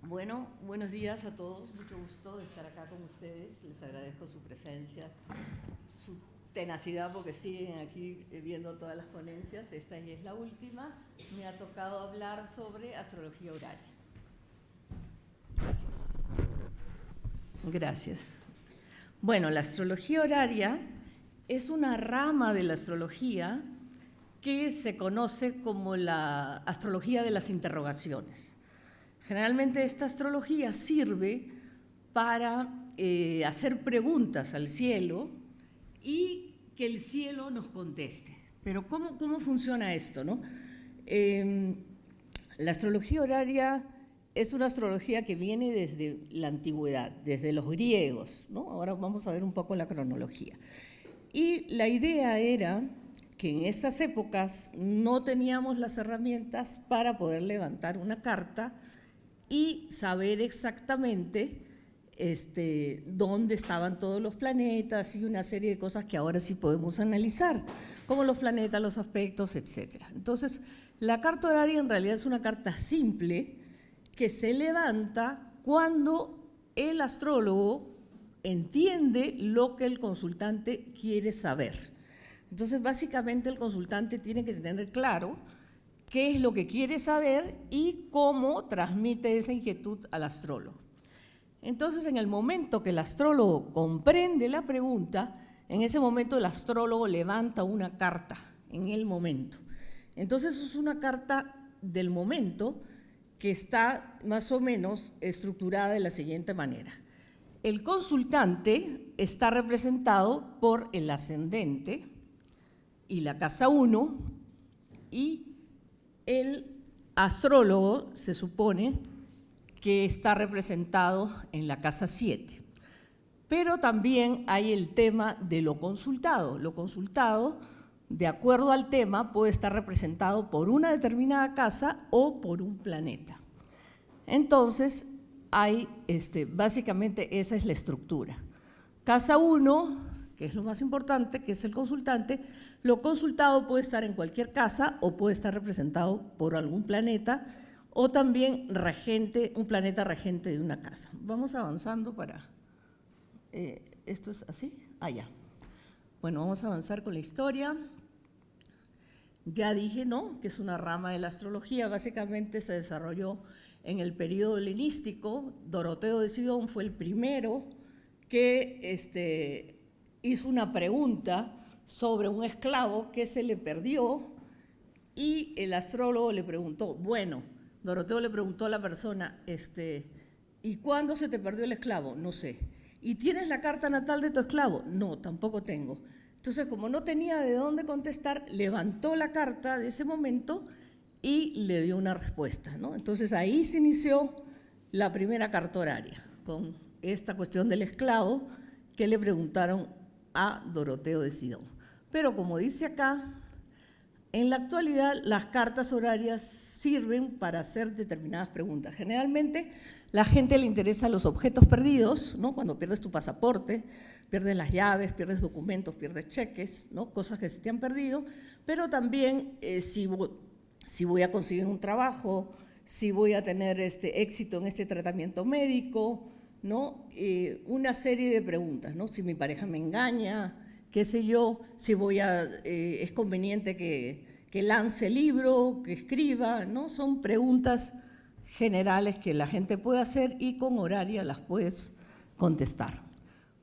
Bueno, buenos días a todos, mucho gusto de estar acá con ustedes, les agradezco su presencia, su tenacidad porque siguen aquí viendo todas las ponencias, esta ya es la última, me ha tocado hablar sobre astrología horaria. Gracias. Gracias. Bueno, la astrología horaria es una rama de la astrología que se conoce como la astrología de las interrogaciones. Generalmente esta astrología sirve para hacer preguntas al cielo y que el cielo nos conteste. Pero ¿cómo funciona esto, no? La astrología horaria es una astrología que viene desde la antigüedad, desde los griegos, ¿no? Ahora vamos a ver un poco la cronología. Y la idea era que en esas épocas no teníamos las herramientas para poder levantar una carta y saber exactamente dónde estaban todos los planetas y una serie de cosas que ahora sí podemos analizar, como los planetas, los aspectos, etc. Entonces, la carta horaria en realidad es una carta simple que se levanta cuando el astrólogo entiende lo que el consultante quiere saber. Entonces, básicamente el consultante tiene que tener claro qué es lo que quiere saber y cómo transmite esa inquietud al astrólogo. Entonces, en el momento que el astrólogo comprende la pregunta, en ese momento el astrólogo levanta una carta, en el momento. Entonces, es una carta del momento que está más o menos estructurada de la siguiente manera. El consultante está representado por el ascendente y la casa 1 y el astrólogo se supone que está representado en la casa 7. Pero también hay el tema de lo consultado. Lo consultado, de acuerdo al tema, puede estar representado por una determinada casa o por un planeta. Entonces, hay, básicamente esa es la estructura. Casa 1, que es lo más importante, que es el consultante, lo consultado puede estar en cualquier casa o puede estar representado por algún planeta o también regente, un planeta regente de una casa. Vamos avanzando para… ¿esto es así? Ah, ya. Bueno, vamos a avanzar con la historia. Ya dije, ¿no?, que es una rama de la astrología, básicamente se desarrolló en el periodo helenístico. Doroteo de Sidón fue el primero que hizo una pregunta sobre un esclavo que se le perdió y el astrólogo le preguntó, bueno, Doroteo le preguntó a la persona, ¿y cuándo se te perdió el esclavo? No sé. ¿Y tienes la carta natal de tu esclavo? No, tampoco tengo. Entonces, como no tenía de dónde contestar, levantó la carta de ese momento y le dio una respuesta, ¿no? Entonces, ahí se inició la primera carta horaria, con esta cuestión del esclavo que le preguntaron a Doroteo de Sidón. Pero como dice acá, en la actualidad las cartas horarias sirven para hacer determinadas preguntas. Generalmente la gente le interesa los objetos perdidos, ¿no? Cuando pierdes tu pasaporte, pierdes las llaves, pierdes documentos, pierdes cheques, ¿no? Cosas que se te han perdido, pero también si voy a conseguir un trabajo, si voy a tener éxito en este tratamiento médico, ¿no? Una serie de preguntas, ¿no? Si mi pareja me engaña, qué sé yo, si es conveniente que lance libro, que escriba, ¿no? Son preguntas generales que la gente puede hacer y con horaria las puedes contestar.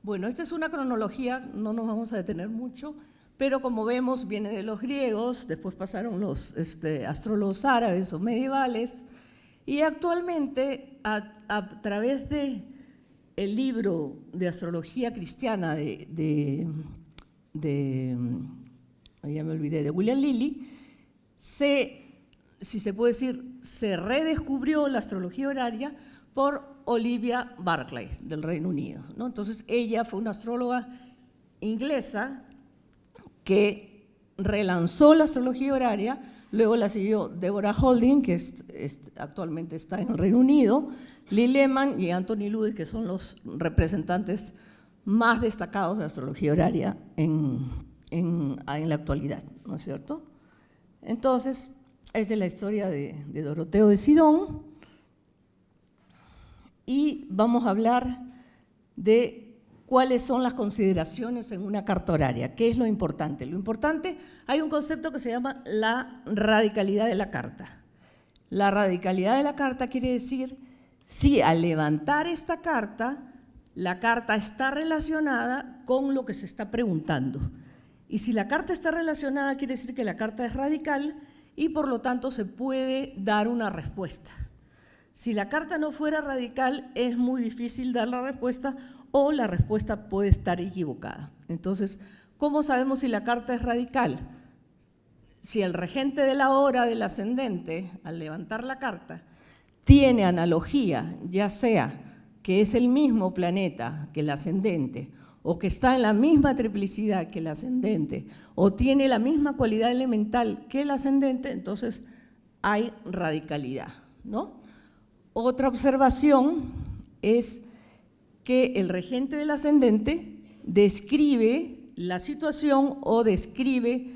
Bueno, esta es una cronología, no nos vamos a detener mucho, pero como vemos viene de los griegos, después pasaron los astrólogos árabes o medievales, y actualmente a través de el libro de astrología cristiana ya me olvidé, de William Lilly, si se puede decir, se redescubrió la astrología horaria por Olivia Barclay, del Reino Unido, ¿no? Entonces, ella fue una astróloga inglesa que relanzó la astrología horaria, luego la siguió Deborah Holding, que actualmente está en el Reino Unido, Lee Lehman y Anthony Ludwig, que son los representantes más destacados de la astrología horaria en la actualidad, ¿no es cierto? Entonces, esta es la historia de Doroteo de Sidón. y vamos a hablar de cuáles son las consideraciones en una carta horaria. ¿Qué es lo importante? Lo importante, hay un concepto que se llama la radicalidad de la carta. La radicalidad de la carta quiere decir si al levantar esta carta, la carta está relacionada con lo que se está preguntando. Y si la carta está relacionada, quiere decir que la carta es radical y por lo tanto se puede dar una respuesta. Si la carta no fuera radical, es muy difícil dar la respuesta o la respuesta puede estar equivocada. Entonces, ¿cómo sabemos si la carta es radical? Si el regente de la hora del ascendente, al levantar la carta, tiene analogía, ya sea que es el mismo planeta que el ascendente, o que está en la misma triplicidad que el ascendente, o tiene la misma cualidad elemental que el ascendente, entonces hay radicalidad, ¿no? Otra observación es que el regente del ascendente describe la situación o describe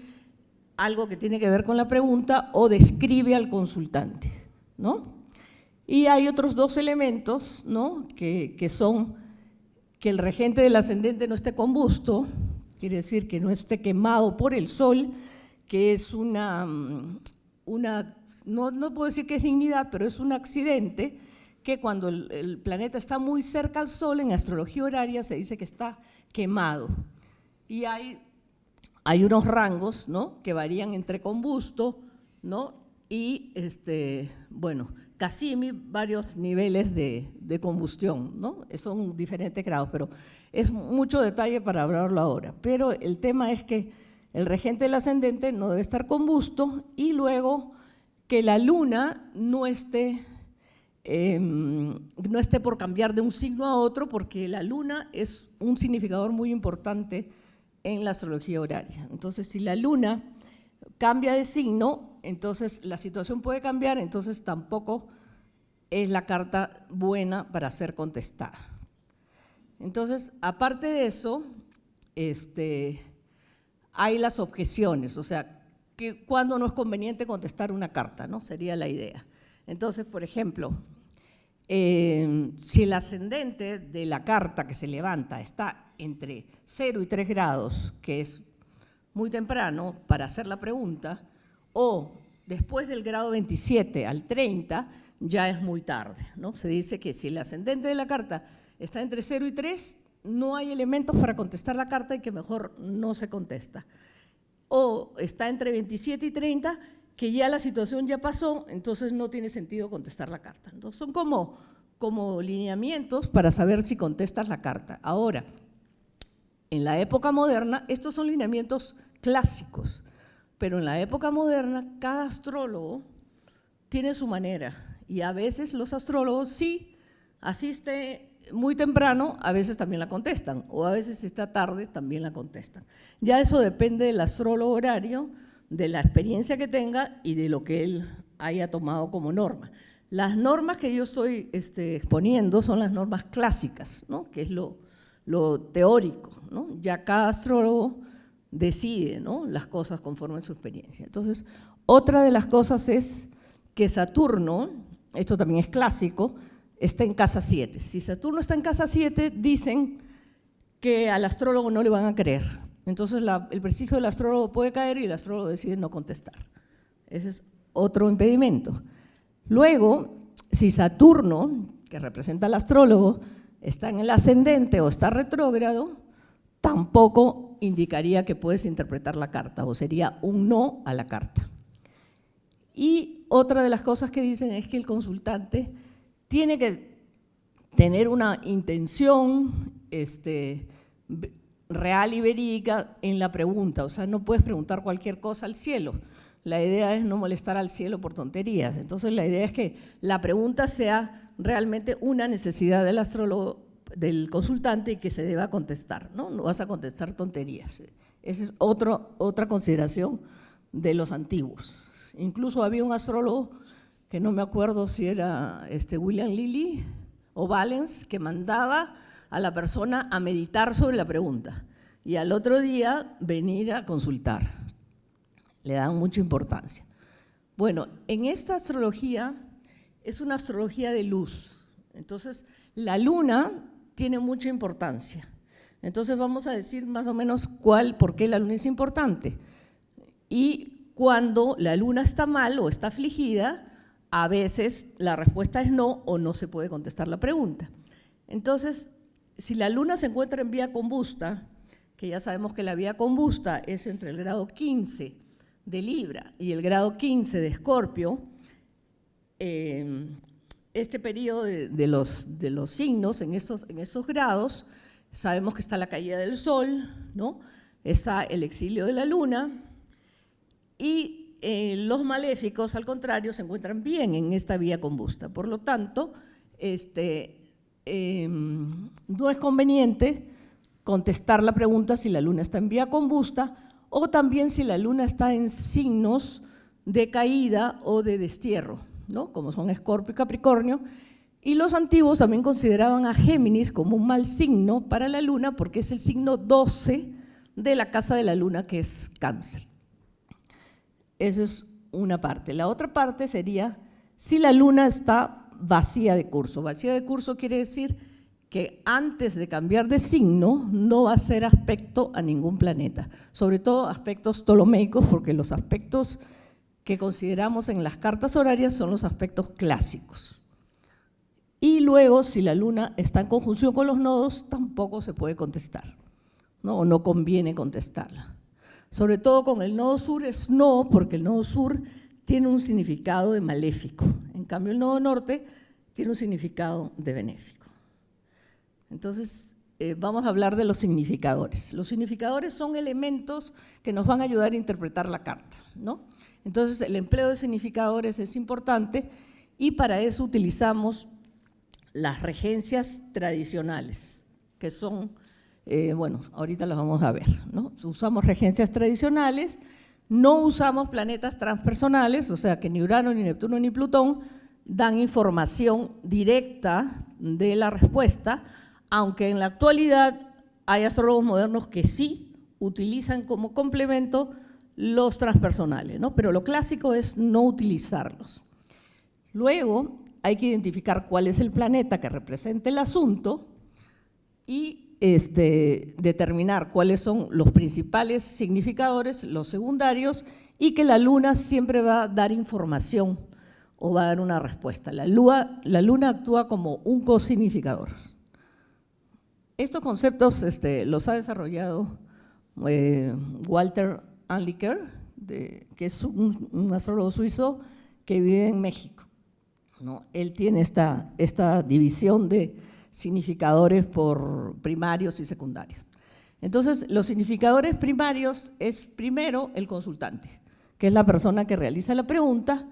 algo que tiene que ver con la pregunta o describe al consultante, ¿no? Y hay otros dos elementos, ¿no? que son que el regente del ascendente no esté combusto, quiere decir que no esté quemado por el sol, que es no puedo decir que es dignidad, pero es un accidente que cuando el planeta está muy cerca al sol, en astrología horaria se dice que está quemado. Y hay unos rangos, ¿no? que varían entre combusto, ¿no? y, bueno, Cassimi, varios niveles de combustión, ¿no? Son diferentes grados, pero es mucho detalle para hablarlo ahora. Pero el tema es que el regente del ascendente no debe estar combusto y luego que la luna no esté por cambiar de un signo a otro, porque la luna es un significador muy importante en la astrología horaria. Entonces, si la luna cambia de signo, entonces la situación puede cambiar, entonces tampoco es la carta buena para ser contestada. Entonces, aparte de eso, hay las objeciones, o sea, que cuando no es conveniente contestar una carta, ¿no? Sería la idea. Entonces, por ejemplo, si el ascendente de la carta que se levanta está entre 0 y 3 grados, que es muy temprano para hacer la pregunta, o después del grado 27 al 30, ya es muy tarde, ¿no? Se dice que si el ascendente de la carta está entre 0 y 3, no hay elementos para contestar la carta y que mejor no se contesta. O está entre 27 y 30, que ya la situación ya pasó, entonces no tiene sentido contestar la carta. Entonces son como lineamientos para saber si contestas la carta. Ahora, en la época moderna, estos son lineamientos clásicos, pero en la época moderna cada astrólogo tiene su manera y a veces los astrólogos sí asiste muy temprano, a veces también la contestan, o a veces si está tarde también la contestan. Ya eso depende del astrólogo horario, de la experiencia que tenga y de lo que él haya tomado como norma. Las normas que yo estoy exponiendo son las normas clásicas, ¿no? Que es lo teórico, ¿no? Ya cada astrólogo decide, ¿no? las cosas conforme a su experiencia. Entonces, otra de las cosas es que Saturno, esto también es clásico, está en casa 7. Si Saturno está en casa 7, dicen que al astrólogo no le van a creer. Entonces, el prestigio del astrólogo puede caer y el astrólogo decide no contestar. Ese es otro impedimento. Luego, si Saturno, que representa al astrólogo, está en el ascendente o está retrógrado, tampoco indicaría que puedes interpretar la carta o sería un no a la carta. Y otra de las cosas que dicen es que el consultante tiene que tener una intención real y verídica en la pregunta, o sea, no puedes preguntar cualquier cosa al cielo. La idea es no molestar al cielo por tonterías. Entonces, la idea es que la pregunta sea realmente una necesidad del astrólogo, del consultante, y que se deba contestar, ¿no? No vas a contestar tonterías. Esa es otra consideración de los antiguos. Incluso había un astrólogo, que no me acuerdo si era William Lilly o Valens, que mandaba a la persona a meditar sobre la pregunta y al otro día venir a consultar. Le dan mucha importancia. Bueno, en esta astrología es una astrología de luz. Entonces, la luna tiene mucha importancia. Entonces, vamos a decir más o menos por qué la luna es importante. Y cuando la luna está mal o está afligida, a veces la respuesta es no o no se puede contestar la pregunta. Entonces, si la luna se encuentra en vía combusta, que ya sabemos que la vía combusta es entre el grado 15 de Libra y el grado 15 de Escorpio, este periodo de los signos en estos grados, sabemos que está la caída del sol, ¿no? Está el exilio de la luna y los maléficos, al contrario, se encuentran bien en esta vía combusta. Por lo tanto, no es conveniente contestar la pregunta si la luna está en vía combusta o también si la luna está en signos de caída o de destierro, ¿no? Como son Escorpio y Capricornio. Y los antiguos también consideraban a Géminis como un mal signo para la luna porque es el signo 12 de la casa de la luna, que es Cáncer. Esa es una parte. La otra parte sería si la luna está vacía de curso. Vacía de curso quiere decir que antes de cambiar de signo no va a hacer aspecto a ningún planeta, sobre todo aspectos ptolomeicos, porque los aspectos que consideramos en las cartas horarias son los aspectos clásicos. Y luego, si la luna está en conjunción con los nodos, tampoco se puede contestar, ¿no? O no conviene contestarla. Sobre todo con el nodo sur es no, porque el nodo sur tiene un significado de maléfico. En cambio, el nodo norte tiene un significado de benéfico. Entonces, vamos a hablar de los significadores. Los significadores son elementos que nos van a ayudar a interpretar la carta, ¿no? Entonces, el empleo de significadores es importante y para eso utilizamos las regencias tradicionales, que son, bueno, ahorita las vamos a ver, ¿no? Usamos regencias tradicionales, no usamos planetas transpersonales, o sea que ni Urano, ni Neptuno, ni Plutón dan información directa de la respuesta, aunque en la actualidad hay astrólogos modernos que sí utilizan como complemento los transpersonales, ¿no? Pero lo clásico es no utilizarlos. Luego hay que identificar cuál es el planeta que representa el asunto y determinar cuáles son los principales significadores, los secundarios, y que la luna siempre va a dar información o va a dar una respuesta. La luna actúa como un cosignificador. Estos conceptos los ha desarrollado Walter Anliker, que es un astrólogo suizo que vive en México, ¿no? Él tiene esta división de significadores por primarios y secundarios. Entonces, los significadores primarios es primero el consultante, que es la persona que realiza la pregunta,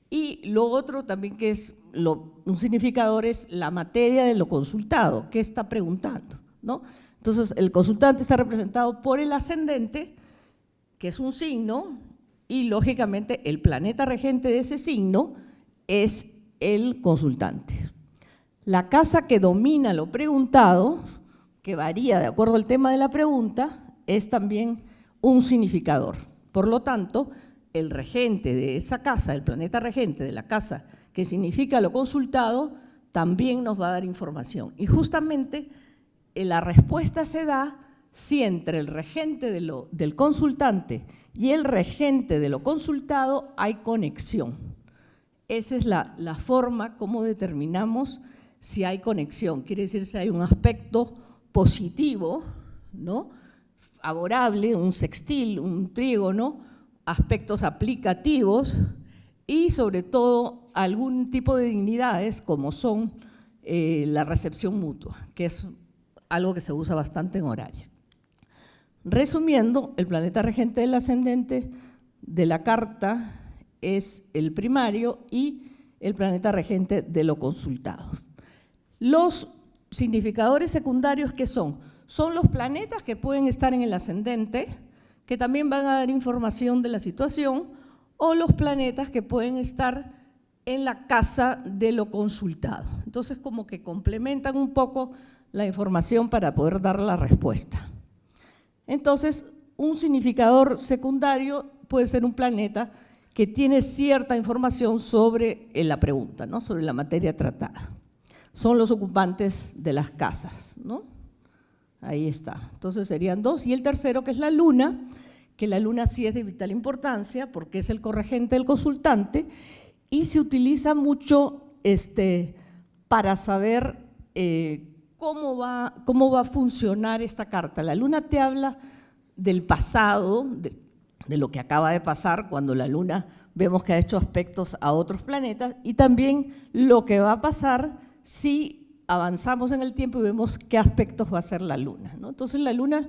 y lo otro también que es un significador es la materia de lo consultado, qué está preguntando, ¿no? Entonces, el consultante está representado por el ascendente, que es un signo, y lógicamente el planeta regente de ese signo es el consultante. La casa que domina lo preguntado, que varía de acuerdo al tema de la pregunta, es también un significador. Por lo tanto, el regente de esa casa, el planeta regente de la casa que significa lo consultado, también nos va a dar información. Y justamente la respuesta se da si entre el regente del consultante y el regente de lo consultado hay conexión. Esa es la forma como determinamos si hay conexión. Quiere decir si hay un aspecto positivo, ¿no? Favorable, un sextil, un trígono, aspectos aplicativos y sobre todo algún tipo de dignidades como son la recepción mutua, que es algo que se usa bastante en horario. Resumiendo, el planeta regente del ascendente de la carta es el primario y el planeta regente de lo consultado. Los significadores secundarios, ¿qué son? Son los planetas que pueden estar en el ascendente, que también van a dar información de la situación, o los planetas que pueden estar en la casa de lo consultado. Entonces, como que complementan un poco la información para poder dar la respuesta. Entonces, un significador secundario puede ser un planeta que tiene cierta información sobre la pregunta, ¿no? Sobre la materia tratada. son los ocupantes de las casas, ¿no? Ahí está. Entonces serían 2. Y el tercero, que es la luna, que la luna sí es de vital importancia porque es el corregente del consultante y se utiliza mucho para saber cómo va a funcionar esta carta. La luna te habla del pasado, de lo que acaba de pasar cuando la luna vemos que ha hecho aspectos a otros planetas y también lo que va a pasar si avanzamos en el tiempo y vemos qué aspectos va a ser la luna, ¿no? Entonces la luna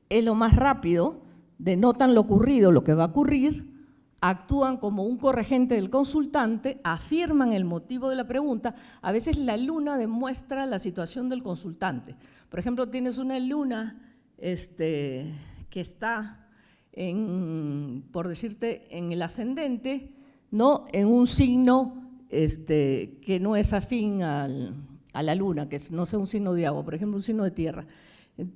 es lo más rápido, denotan lo ocurrido, lo que va a ocurrir, actúan como un corregente del consultante, afirman el motivo de la pregunta. A veces la luna demuestra la situación del consultante. Por ejemplo, tienes una luna que está, por decirte, en el ascendente, ¿no? En un signo que no es afín a la luna, que no sea un signo de agua, por ejemplo, un signo de tierra,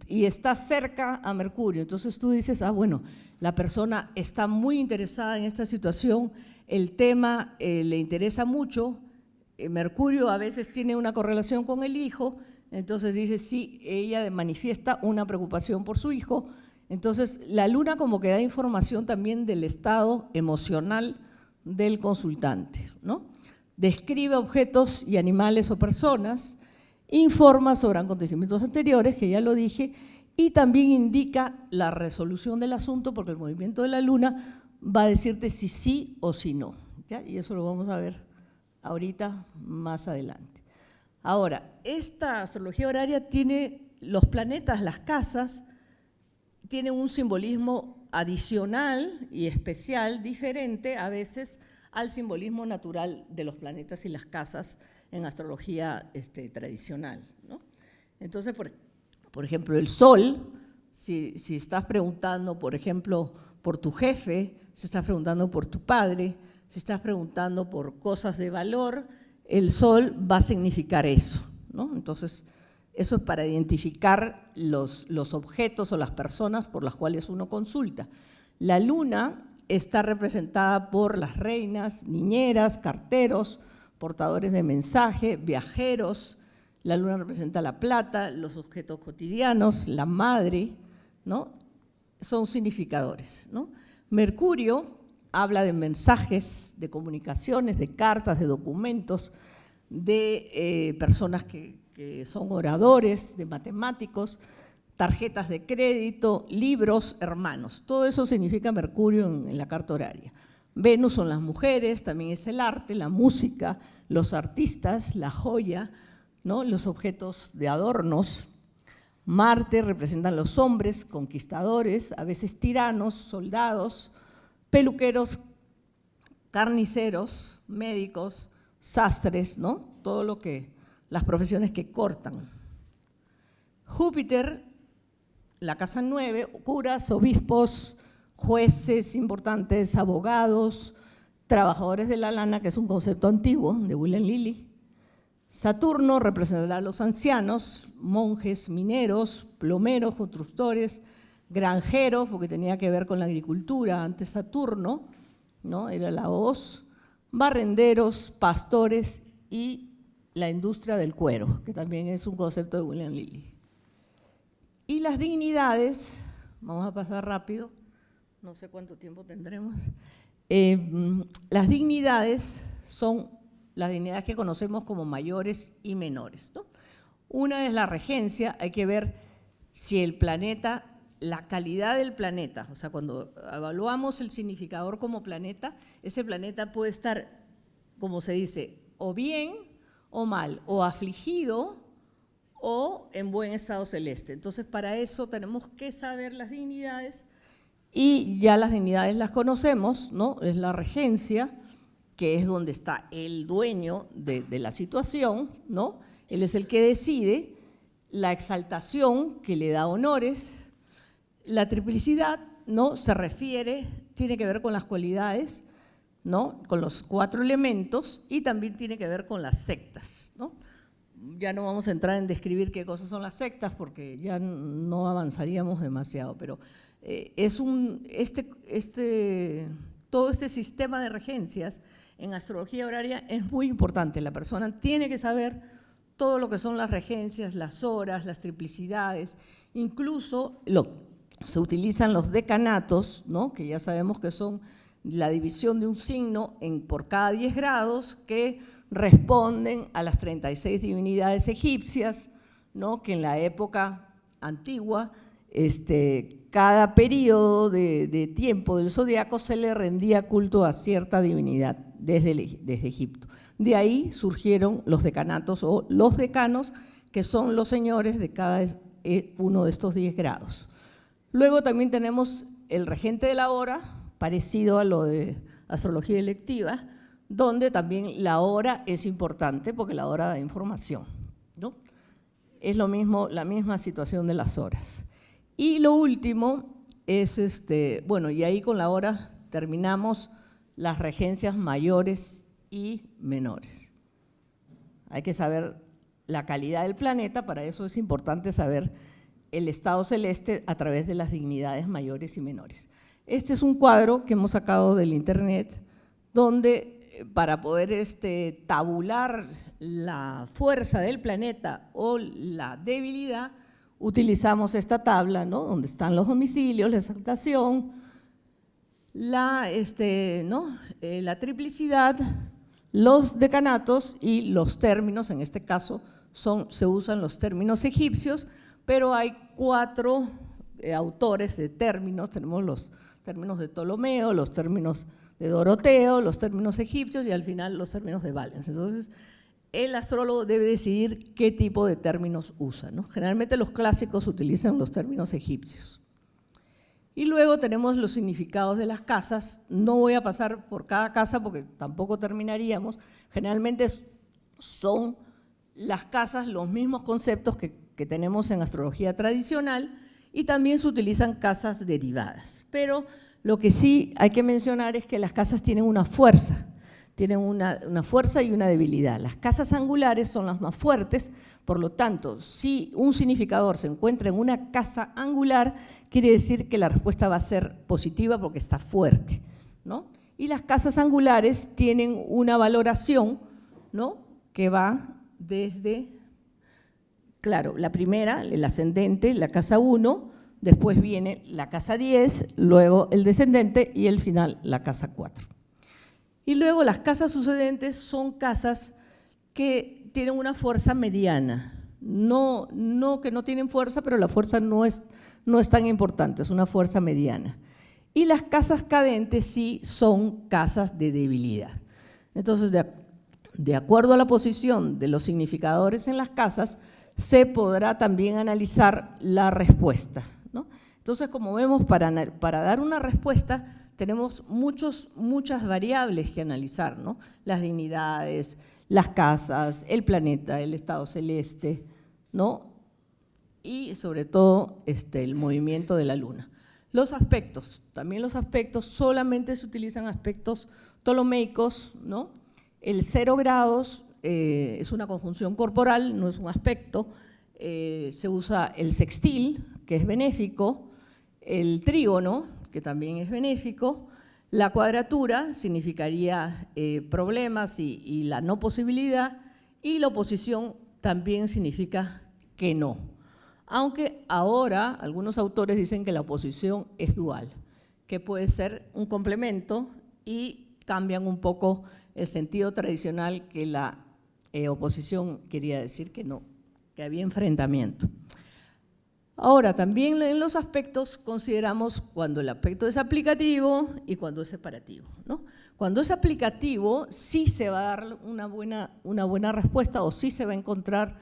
y está cerca a Mercurio. Entonces tú dices, bueno, la persona está muy interesada en esta situación, el tema le interesa mucho, Mercurio a veces tiene una correlación con el hijo, entonces dice, sí, ella manifiesta una preocupación por su hijo. Entonces la luna como que da información también del estado emocional del consultante, ¿no? Describe objetos y animales o personas, informa sobre acontecimientos anteriores, que ya lo dije, y también indica la resolución del asunto, porque el movimiento de la luna va a decirte si sí o si no, ¿ya? Y eso lo vamos a ver ahorita más adelante. Ahora, esta astrología horaria tiene los planetas, las casas, tienen un simbolismo adicional y especial, diferente a veces al simbolismo natural de los planetas y las casas en astrología tradicional, ¿no? Entonces, por ejemplo, el Sol, si estás preguntando, por ejemplo, por tu jefe, si estás preguntando por tu padre, si estás preguntando por cosas de valor, el Sol va a significar eso, ¿no? Entonces, eso es para identificar los objetos o las personas por las cuales uno consulta. La Luna está representada por las reinas, niñeras, carteros, portadores de mensaje, viajeros. La luna representa la plata, los objetos cotidianos, la madre, ¿no? Son significadores, ¿no? Mercurio habla de mensajes, de comunicaciones, de cartas, de documentos, de personas que son oradores, de matemáticos, tarjetas de crédito, libros, hermanos. Todo eso significa Mercurio en la carta horaria. Venus son las mujeres, también es el arte, la música, los artistas, la joya, ¿no? Los objetos de adornos. Marte representan los hombres, conquistadores, a veces tiranos, soldados, peluqueros, carniceros, médicos, sastres, ¿no? Todo lo que, las profesiones que cortan. Júpiter, la casa 9, curas, obispos, jueces importantes, abogados, trabajadores de la lana, que es un concepto antiguo de William Lilly. Saturno representará a los ancianos, monjes, mineros, plomeros, constructores, granjeros, porque tenía que ver con la agricultura, antes Saturno, ¿no? Era la hoz, barrenderos, pastores y la industria del cuero, que también es un concepto de William Lilly. Y las dignidades, vamos a pasar rápido, no sé cuánto tiempo tendremos. Las dignidades son las dignidades que conocemos como mayores y menores, ¿no? Una es la regencia, hay que ver si el planeta, la calidad del planeta, o sea, cuando evaluamos el significador como planeta, ese planeta puede estar, como se dice, o bien o mal, o afligido o en buen estado celeste. Entonces, para eso tenemos que saber las dignidades y ya las dignidades las conocemos, ¿no? Es la regencia, que es donde está el dueño de la situación, ¿no? Él es el que decide. La exaltación, que le da honores. La triplicidad, ¿no? Se refiere, tiene que ver con las cualidades, ¿no? Con los 4 elementos y también tiene que ver con las sectas, ¿no? Ya no vamos a entrar en describir qué cosas son las sectas porque ya no avanzaríamos demasiado, pero todo este sistema de regencias en astrología horaria es muy importante. La persona tiene que saber todo lo que son las regencias, las horas, las triplicidades, incluso se utilizan los decanatos, ¿no? Que ya sabemos que son la división de un signo por cada 10 grados que responden a las 36 divinidades egipcias, ¿no? Que en la época antigua, cada periodo de tiempo del zodiaco se le rendía culto a cierta divinidad desde Egipto. De ahí surgieron los decanatos o los decanos, que son los señores de cada uno de estos 10 grados. Luego también tenemos el regente de la hora, parecido a lo de astrología electiva, donde también la hora es importante porque la hora da información, ¿no? Es lo mismo, la misma situación de las horas. Y lo último es, bueno, y ahí con la hora terminamos las regencias mayores y menores. Hay que saber la calidad del planeta, para eso es importante saber el estado celeste a través de las dignidades mayores y menores. Este es un cuadro que hemos sacado del internet, donde para poder tabular la fuerza del planeta o la debilidad, utilizamos esta tabla, ¿no? Donde están los domicilios, la exaltación, la triplicidad, los decanatos y los términos. En este caso se usan los términos egipcios, pero hay 4 autores de términos. Tenemos los términos de Ptolomeo, los términos de Doroteo, los términos egipcios y al final los términos de Valens. Entonces, el astrólogo debe decidir qué tipo de términos usa, ¿no? Generalmente los clásicos utilizan los términos egipcios. Y luego tenemos los significados de las casas. No voy a pasar por cada casa porque tampoco terminaríamos. Generalmente son las casas los mismos conceptos que tenemos en astrología tradicional, y también se utilizan casas derivadas. Pero lo que sí hay que mencionar es que las casas tienen una fuerza. Tienen una fuerza y una debilidad. Las casas angulares son las más fuertes, por lo tanto, si un significador se encuentra en una casa angular, quiere decir que la respuesta va a ser positiva porque está fuerte, ¿no? Y las casas angulares tienen una valoración, ¿no? Que va desde, claro, la primera, el ascendente, la casa 1, después viene la casa 10, luego el descendente y el final la casa 4. Y luego las casas sucedentes son casas que tienen una fuerza mediana, no que no tienen fuerza, pero la fuerza no es tan importante, es una fuerza mediana. Y las casas cadentes sí son casas de debilidad. Entonces, de acuerdo a la posición de los significadores en las casas, se podrá también analizar la respuesta, ¿no? Entonces, como vemos, para dar una respuesta, tenemos muchas variables que analizar, ¿no? Las dignidades, las casas, el planeta, el estado celeste, ¿no? Y sobre todo el movimiento de la luna. Los aspectos, también los aspectos, solamente se utilizan aspectos ptolomeicos, ¿no? El 0 grados es una conjunción corporal, no es un aspecto. Se usa el sextil, que es benéfico, el trígono, que también es benéfico, la cuadratura significaría problemas y la no posibilidad, y la oposición también significa que no. Aunque ahora algunos autores dicen que la oposición es dual, que puede ser un complemento, y cambian un poco el sentido tradicional, que la oposición quería decir que no, que había enfrentamiento. Ahora, también en los aspectos consideramos cuando el aspecto es aplicativo y cuando es separativo, ¿no? Cuando es aplicativo, sí se va a dar una buena respuesta, o sí se va a encontrar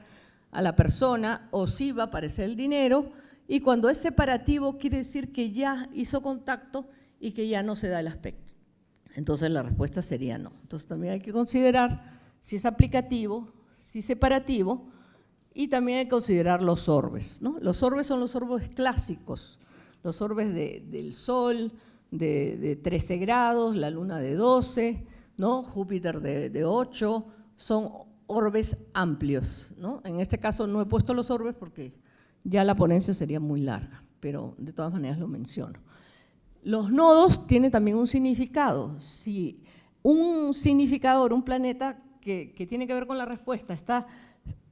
a la persona, o sí va a aparecer el dinero, y cuando es separativo quiere decir que ya hizo contacto y que ya no se da el aspecto. Entonces la respuesta sería no. Entonces también hay que considerar si es aplicativo, si es separativo, y también hay que considerar los orbes, ¿no? Los orbes son los orbes clásicos, los orbes del Sol de 13 grados, la Luna de 12, ¿no? Júpiter de 8, son orbes amplios, ¿no? En este caso no he puesto los orbes porque ya la ponencia sería muy larga, pero de todas maneras lo menciono. Los nodos tienen también un significado. Si un significador, un planeta que tiene que ver con la respuesta, está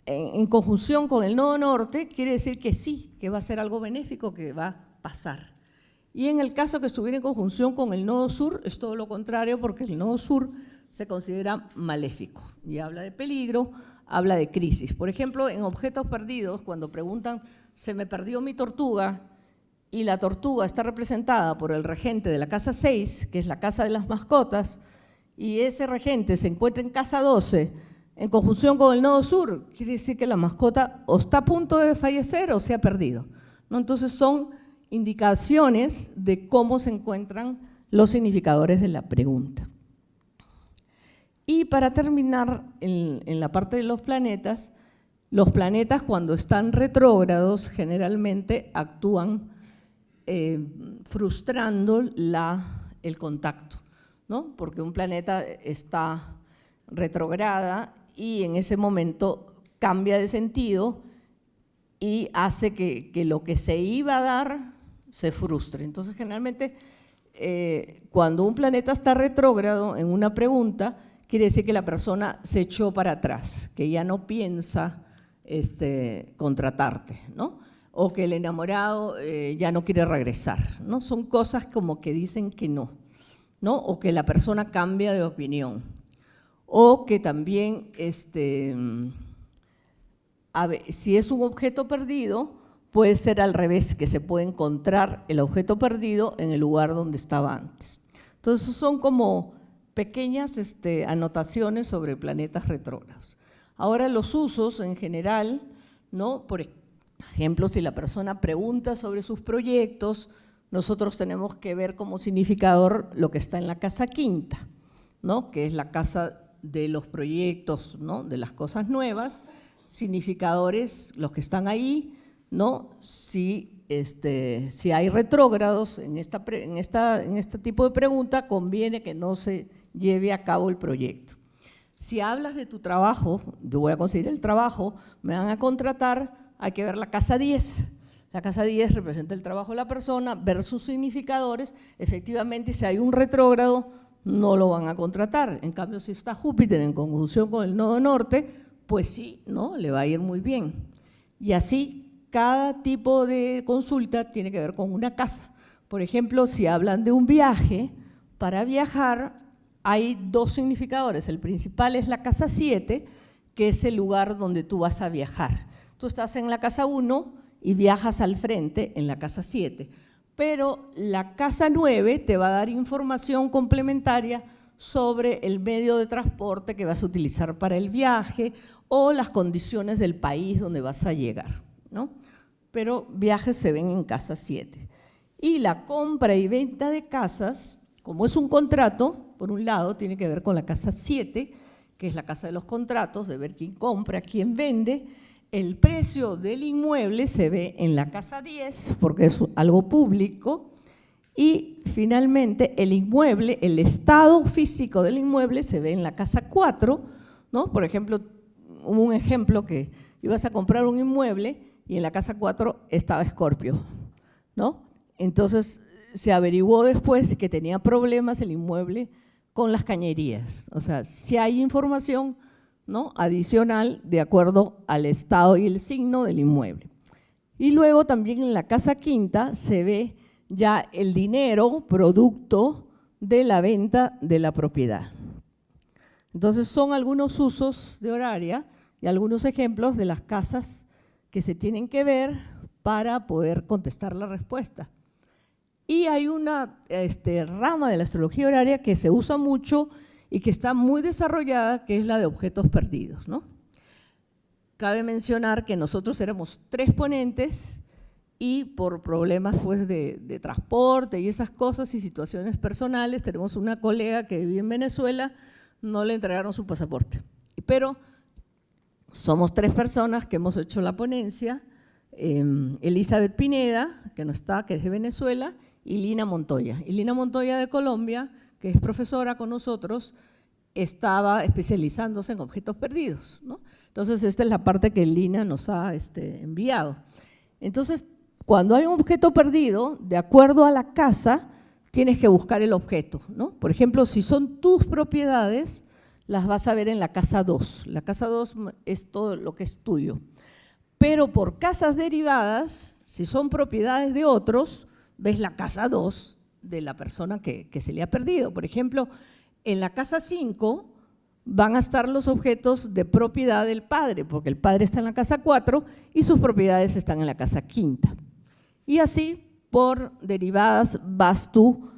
en conjunción con el nodo norte, quiere decir que sí, que va a ser algo benéfico, que va a pasar. Y en el caso que estuviera en conjunción con el nodo sur, es todo lo contrario, porque el nodo sur se considera maléfico y habla de peligro, habla de crisis. Por ejemplo, en objetos perdidos, cuando preguntan, se me perdió mi tortuga, y la tortuga está representada por el regente de la casa 6, que es la casa de las mascotas, y ese regente se encuentra en casa 12, en conjunción con el nodo sur, quiere decir que la mascota o está a punto de fallecer o se ha perdido, ¿no? Entonces son indicaciones de cómo se encuentran los significadores de la pregunta. Y para terminar, en la parte de los planetas cuando están retrógrados generalmente actúan frustrando el contacto, ¿no? Porque un planeta está retrograda y en ese momento cambia de sentido y hace que lo que se iba a dar se frustre. Entonces, generalmente, cuando un planeta está retrógrado en una pregunta, quiere decir que la persona se echó para atrás, que ya no piensa contratarte, ¿no? O que el enamorado ya no quiere regresar, ¿no? Son cosas como que dicen que no, ¿no? O que la persona cambia de opinión. O que también, si es un objeto perdido, puede ser al revés, que se puede encontrar el objeto perdido en el lugar donde estaba antes. Entonces, son como pequeñas anotaciones sobre planetas retrógrados. Ahora, los usos en general, ¿no? Por ejemplo, si la persona pregunta sobre sus proyectos, nosotros tenemos que ver como significador lo que está en la casa quinta, ¿no? Que es la casa de los proyectos, ¿no? De las cosas nuevas, significadores, los que están ahí, ¿no? Si hay retrógrados en este tipo de pregunta, conviene que no se lleve a cabo el proyecto. Si hablas de tu trabajo, yo voy a conseguir el trabajo, me van a contratar, hay que ver la casa 10. La casa 10 representa el trabajo de la persona, ver sus significadores. Efectivamente, si hay un retrógrado, no lo van a contratar. En cambio, si está Júpiter en conjunción con el nodo norte, pues sí, ¿no? Le va a ir muy bien. Y así, cada tipo de consulta tiene que ver con una casa. Por ejemplo, si hablan de un viaje, para viajar hay dos significadores. El principal es la casa 7, que es el lugar donde tú vas a viajar. Tú estás en la casa 1 y viajas al frente en la casa 7. Pero la casa 9 te va a dar información complementaria sobre el medio de transporte que vas a utilizar para el viaje o las condiciones del país donde vas a llegar, ¿no? Pero viajes se ven en casa 7. Y la compra y venta de casas, como es un contrato, por un lado tiene que ver con la casa 7, que es la casa de los contratos, de ver quién compra, quién vende. El precio del inmueble se ve en la casa 10, porque es algo público, y finalmente el inmueble, el estado físico del inmueble se ve en la casa 4, ¿no? Por ejemplo, hubo un ejemplo que ibas a comprar un inmueble y en la casa 4 estaba Escorpio, ¿no? Entonces se averiguó después que tenía problemas el inmueble con las cañerías. O sea, si hay información, ¿no? Adicional de acuerdo al estado y el signo del inmueble. Y luego también en la casa quinta se ve ya el dinero producto de la venta de la propiedad. Entonces son algunos usos de horaria y algunos ejemplos de las casas que se tienen que ver para poder contestar la respuesta. Y hay una rama de la astrología horaria que se usa mucho y que está muy desarrollada, que es la de objetos perdidos, ¿no? Cabe mencionar que nosotros éramos 3 ponentes y por problemas pues, de transporte y esas cosas y situaciones personales, tenemos una colega que vive en Venezuela, no le entregaron su pasaporte. Pero somos 3 personas que hemos hecho la ponencia, Elizabeth Pineda, que no está, que es de Venezuela, y Lina Montoya. Y Lina Montoya de Colombia, que es profesora con nosotros, estaba especializándose en objetos perdidos, ¿no? Entonces, esta es la parte que Lina nos ha enviado. Entonces, cuando hay un objeto perdido, de acuerdo a la casa, tienes que buscar el objeto, ¿no? Por ejemplo, si son tus propiedades, las vas a ver en la casa 2. La casa 2 es todo lo que es tuyo. Pero por casas derivadas, si son propiedades de otros, ves la casa 2 de la persona que se le ha perdido. Por ejemplo, en la casa 5 van a estar los objetos de propiedad del padre, porque el padre está en la casa 4 y sus propiedades están en la casa 5. Y así, por derivadas, vas tú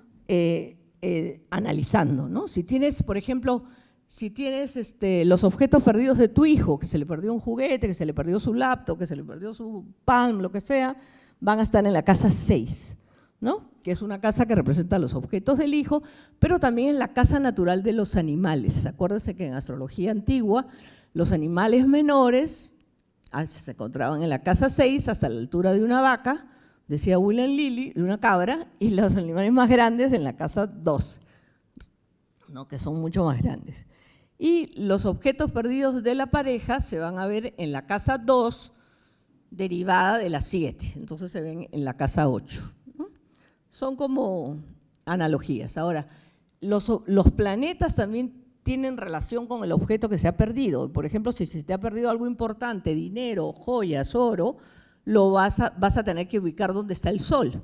analizando, ¿no? Si tienes, por ejemplo, si tienes los objetos perdidos de tu hijo, que se le perdió un juguete, que se le perdió su laptop, que se le perdió su pan, lo que sea, van a estar en la casa 6, ¿no? Que es una casa que representa los objetos del hijo, pero también en la casa natural de los animales. Acuérdense que en astrología antigua los animales menores se encontraban en la casa 6 hasta la altura de una vaca, decía William Lilly, de una cabra, y los animales más grandes en la casa 2, ¿no? Que son mucho más grandes. Y los objetos perdidos de la pareja se van a ver en la casa 2, derivada de la 7, entonces se ven en la casa 8. ¿No? Son como analogías. Ahora, los planetas también tienen relación con el objeto que se ha perdido. Por ejemplo, si se te ha perdido algo importante, dinero, joyas, oro, lo vas a tener que ubicar donde está el sol,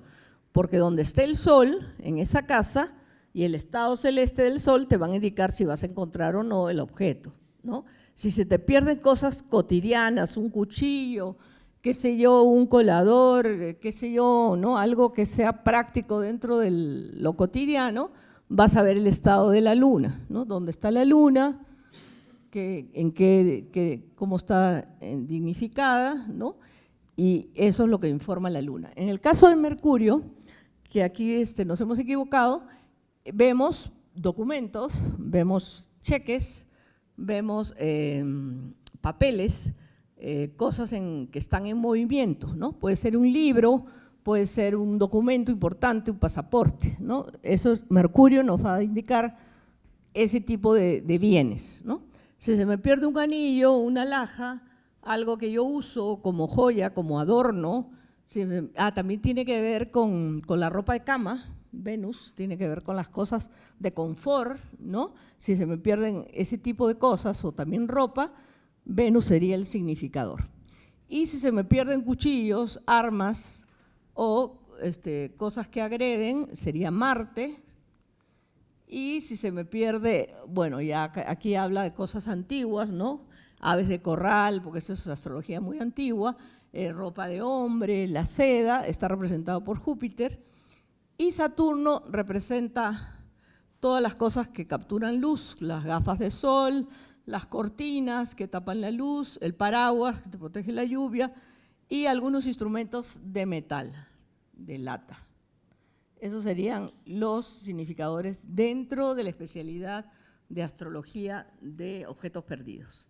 porque donde esté el sol, en esa casa, y el estado celeste del sol te van a indicar si vas a encontrar o no el objeto, ¿no? Si se te pierden cosas cotidianas, un cuchillo, qué sé yo, un colador, qué sé yo, ¿no? Algo que sea práctico dentro de lo cotidiano, vas a ver el estado de la luna, ¿no? ¿Dónde está la luna? ¿Cómo está dignificada, ¿no? Y eso es lo que informa la luna. En el caso de Mercurio, que aquí nos hemos equivocado, vemos documentos, vemos cheques, vemos papeles, cosas que están en movimiento, ¿no? Puede ser un libro, puede ser un documento importante, un pasaporte, ¿no? Eso, Mercurio nos va a indicar ese tipo de bienes, ¿no? Si se me pierde un anillo, una alhaja, algo que yo uso como joya, como adorno, también tiene que ver con la ropa de cama. Venus tiene que ver con las cosas de confort, ¿no? Si se me pierden ese tipo de cosas o también ropa, Venus sería el significador. Y si se me pierden cuchillos, armas o cosas que agreden, sería Marte. Y si se me pierde, bueno, ya aquí habla de cosas antiguas, ¿no? Aves de corral, porque eso es astrología muy antigua, ropa de hombre, la seda, está representado por Júpiter. Y Saturno representa todas las cosas que capturan luz, las gafas de sol, las cortinas que tapan la luz, el paraguas que te protege la lluvia y algunos instrumentos de metal, de lata. Esos serían los significadores dentro de la especialidad de astrología de objetos perdidos.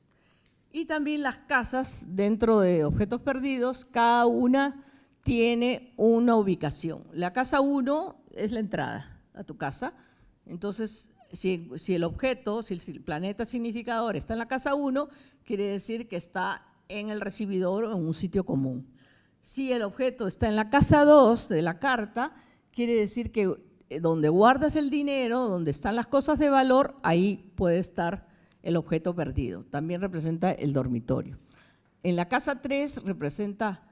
Y también las casas dentro de objetos perdidos, cada una tiene una ubicación. La casa 1 es la entrada a tu casa, entonces si el objeto, si el planeta significador está en la casa 1, quiere decir que está en el recibidor o en un sitio común. Si el objeto está en la casa 2 de la carta, quiere decir que donde guardas el dinero, donde están las cosas de valor, ahí puede estar el objeto perdido. También representa el dormitorio. En la casa 3 representa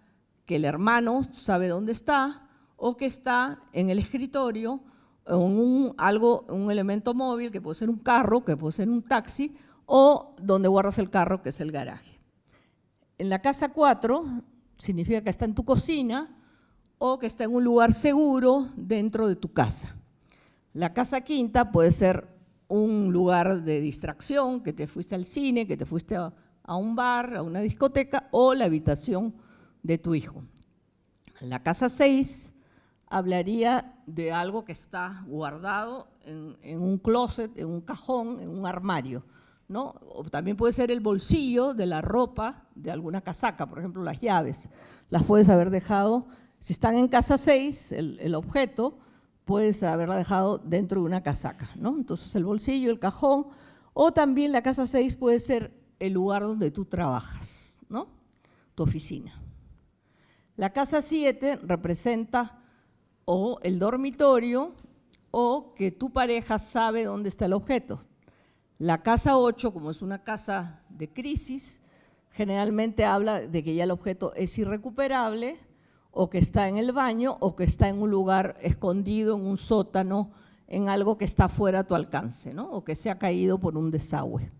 que el hermano sabe dónde está o que está en el escritorio, en un elemento móvil, que puede ser un carro, que puede ser un taxi, o donde guardas el carro, que es el garaje. En la casa 4 significa que está en tu cocina o que está en un lugar seguro dentro de tu casa. La casa 5 puede ser un lugar de distracción, que te fuiste al cine, que te fuiste a un bar, a una discoteca, o la habitación de tu hijo. La casa 6 hablaría de algo que está guardado en un closet, en un cajón, en un armario, ¿no? O también puede ser el bolsillo de la ropa de alguna casaca, por ejemplo, las llaves. Las puedes haber dejado, si están en casa 6, el objeto, puedes haberla dejado dentro de una casaca, ¿no? Entonces el bolsillo, el cajón, o también la casa 6 puede ser el lugar donde tú trabajas, ¿no? Tu oficina. La casa 7 representa o el dormitorio o que tu pareja sabe dónde está el objeto. La casa 8, como es una casa de crisis, generalmente habla de que ya el objeto es irrecuperable, o que está en el baño, o que está en un lugar escondido, en un sótano, en algo que está fuera de tu alcance, ¿no? O que se ha caído por un desagüe.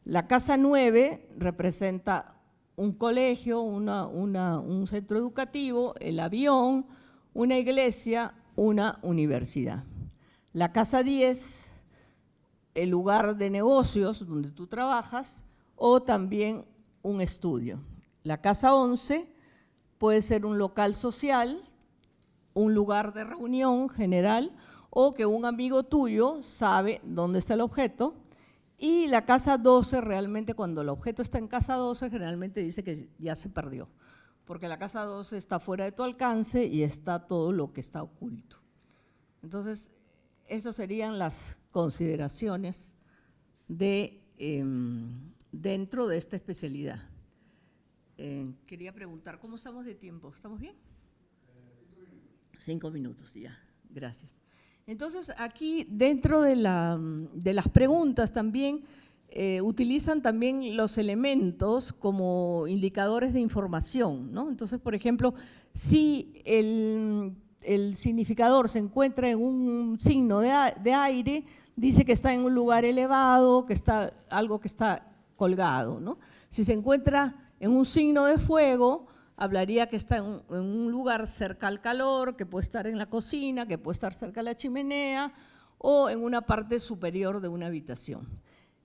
La casa 9 representa un colegio, un centro educativo, el avión, una iglesia, una universidad. La casa 10, el lugar de negocios donde tú trabajas, o también un estudio. La casa 11 puede ser un local social, un lugar de reunión general, o que un amigo tuyo sabe dónde está el objeto. Y la casa 12, realmente cuando el objeto está en casa 12, generalmente dice que ya se perdió, porque la casa 12 está fuera de tu alcance y está todo lo que está oculto. Entonces, esas serían las consideraciones dentro de esta especialidad. Quería preguntar, ¿cómo estamos de tiempo? ¿Estamos bien? 5 minutos, ya, gracias. Entonces, aquí dentro de las preguntas también utilizan también los elementos como indicadores de información, ¿no? Entonces, por ejemplo, si el significador se encuentra en un signo de aire, dice que está en un lugar elevado, que está algo que está colgado, ¿no? Si se encuentra en un signo de fuego, hablaría que está en un lugar cerca al calor, que puede estar en la cocina, que puede estar cerca de la chimenea o en una parte superior de una habitación.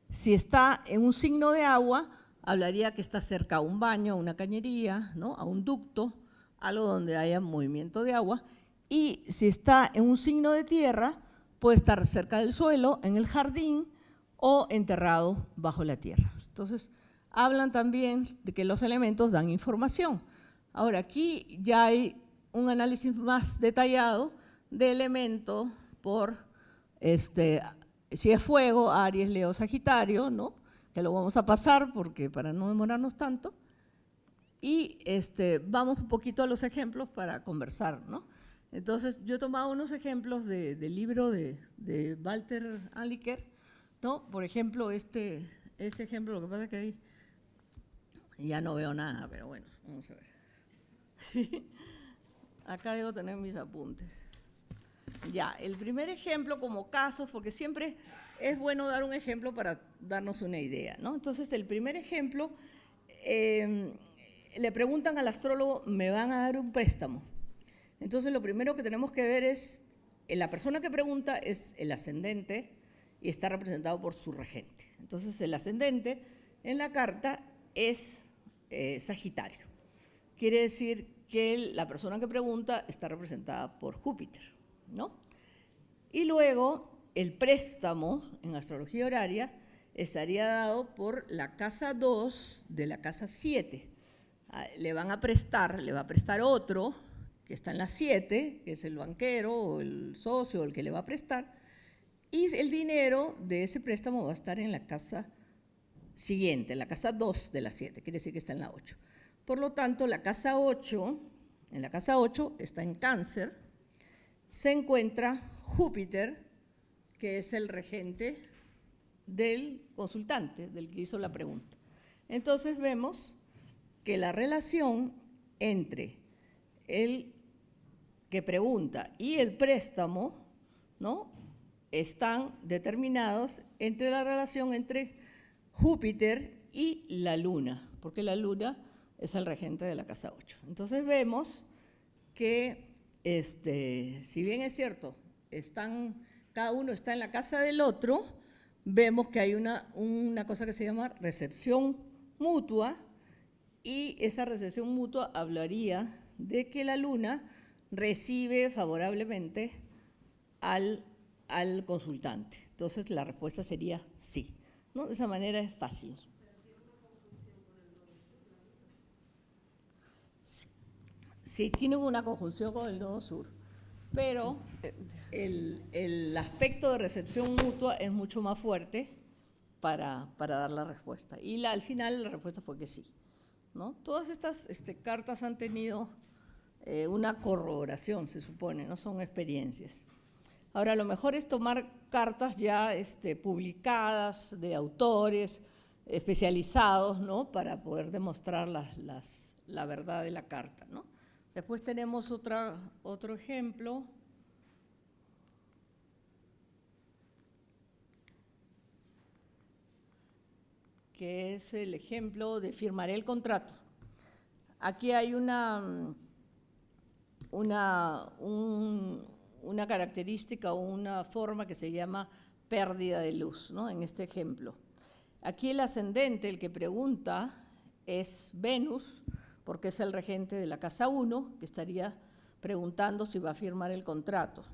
Si está en un signo de agua, hablaría que está cerca a un baño, a una cañería, ¿no? A un ducto, algo donde haya movimiento de agua. Y si está en un signo de tierra, puede estar cerca del suelo, en el jardín o enterrado bajo la tierra. Entonces, hablan también de que los elementos dan información. Ahora, aquí ya hay un análisis más detallado de elementos por, si es fuego, Aries, Leo, Sagitario, ¿no? Que lo vamos a pasar porque para no demorarnos tanto. Y vamos un poquito a los ejemplos para conversar, ¿no? Entonces, yo he tomado unos ejemplos del libro de Walter Anliker, ¿no? Por ejemplo, este ejemplo, lo que pasa es que ahí ya no veo nada, pero bueno, vamos a ver. Acá debo tener mis apuntes. Ya, el primer ejemplo como casos, porque siempre es bueno dar un ejemplo para darnos una idea, ¿no? Entonces, el primer ejemplo, le preguntan al astrólogo, ¿me van a dar un préstamo? Entonces, lo primero que tenemos que ver es, la persona que pregunta es el ascendente y está representado por su regente. Entonces, el ascendente en la carta es Sagitario. Quiere decir que la persona que pregunta está representada por Júpiter, ¿no? Y luego, el préstamo en astrología horaria estaría dado por la casa 2 de la casa 7. Le va a prestar otro que está en la 7, que es el banquero o el socio o el que le va a prestar, y el dinero de ese préstamo va a estar en la casa siguiente, en la casa 2 de la 7, quiere decir que está en la 8. Por lo tanto, en la casa 8 está en Cáncer, se encuentra Júpiter, que es el regente del consultante, del que hizo la pregunta. Entonces vemos que la relación entre el que pregunta y el préstamo, ¿no?, están determinados entre la relación entre Júpiter y la Luna, porque la Luna es el regente de la casa 8. Entonces vemos que, si bien es cierto, cada uno está en la casa del otro, vemos que hay una cosa que se llama recepción mutua, y esa recepción mutua hablaría de que la Luna recibe favorablemente al consultante. Entonces, la respuesta sería sí, ¿no? De esa manera es fácil. Sí, tiene una conjunción con el nodo sur, pero el aspecto de recepción mutua es mucho más fuerte para dar la respuesta. Y al final la respuesta fue que sí, ¿no? Todas estas cartas han tenido una corroboración, se supone, no son experiencias. Ahora, lo mejor es tomar cartas ya publicadas de autores especializados, ¿no? Para poder demostrar la verdad de la carta, ¿no? Después tenemos otro ejemplo. Que es el ejemplo de firmaré el contrato. Aquí hay una característica o una forma que se llama pérdida de luz, ¿no? En este ejemplo. Aquí el ascendente, el que pregunta, es Venus, porque es el regente de la casa 1, que estaría preguntando si va a firmar el contrato.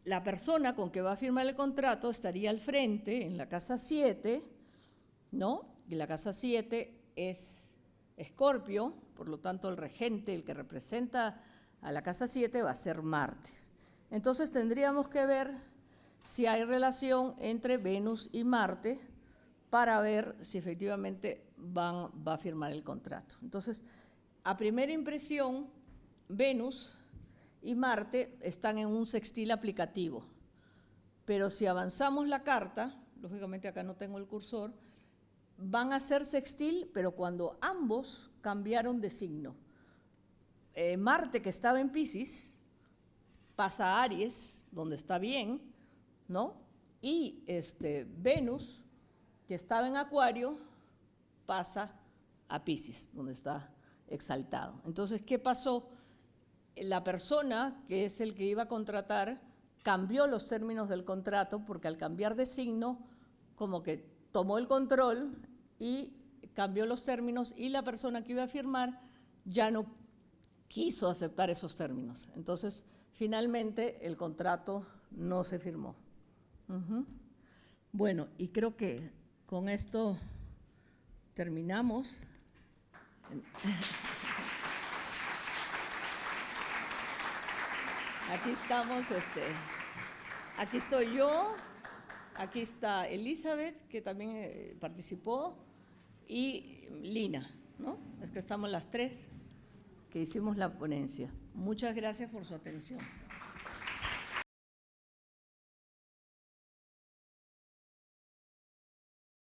La persona con que va a firmar el contrato estaría al frente, en la casa 7, ¿no? Y la casa 7 es Escorpio, por lo tanto el regente, el que representa a la casa 7 va a ser Marte. Entonces tendríamos que ver si hay relación entre Venus y Marte para ver si efectivamente va a firmar el contrato. Entonces, a primera impresión, Venus y Marte están en un sextil aplicativo, pero si avanzamos la carta, lógicamente acá no tengo el cursor, van a ser sextil, pero cuando ambos cambiaron de signo. Marte, que estaba en Piscis, pasa a Aries, donde está bien, ¿no? Y Venus, que estaba en Acuario, pasa a Piscis, donde está exaltado. Entonces, ¿qué pasó? La persona, que es el que iba a contratar, cambió los términos del contrato, porque al cambiar de signo, como que tomó el control y cambió los términos, y la persona que iba a firmar ya no quiso aceptar esos términos. Entonces, finalmente, el contrato no se firmó. Bueno, y creo que con esto terminamos. Aquí estamos, aquí estoy yo, aquí está Elizabeth, que también participó, y Lina, ¿no? Es que estamos las tres que hicimos la ponencia. Muchas gracias por su atención.